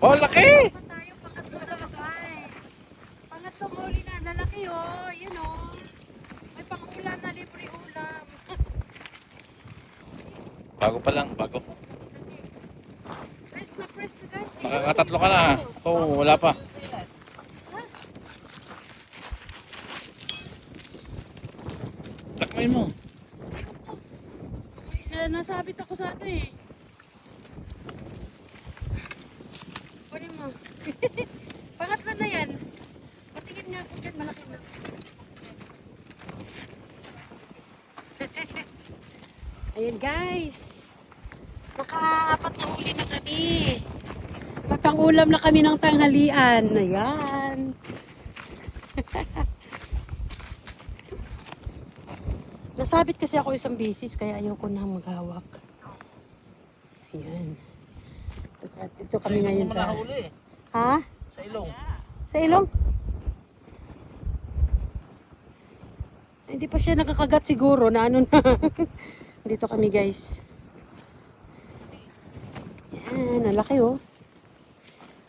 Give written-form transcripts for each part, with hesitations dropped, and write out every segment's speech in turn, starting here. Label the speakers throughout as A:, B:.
A: Oh, laki!
B: Pa tayo, pangatlo na guys. Pangatlong huli na, lalaki oh. Yun oh. May pang-ulam na libre ulam.
A: Bago pa lang, bago.
B: Press na guys.
A: Nakakatatlo ka na. Oo, wala pa. Takmain mo.
B: Nasabit ako sa ano eh. Kunin mo. Pangatlo na yan. Patingin nga ako dyan, malaki na. Ayan guys. Nakaapat na huli na kami. Magpang-ulam na kami ng tanghalian. Ayan. Nasabit kasi ako isang bisis kaya ayoko na maghawak. Ayan. Ito kami ngayon sa... Ha?
A: Sa ilong.
B: Sa ilong? Ay, hindi pa siya nakakagat siguro na ano na. Dito kami guys. Yan, nalaki oh.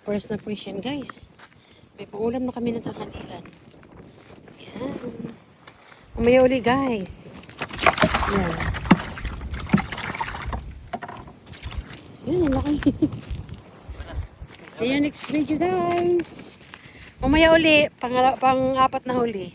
B: First na fish yan guys. May paulam na kami ng tanghalian. Yan. Umaya uli guys. Yan. Yan, nalaki. See you next video guys. Mamaya uli, pang-apat na huli.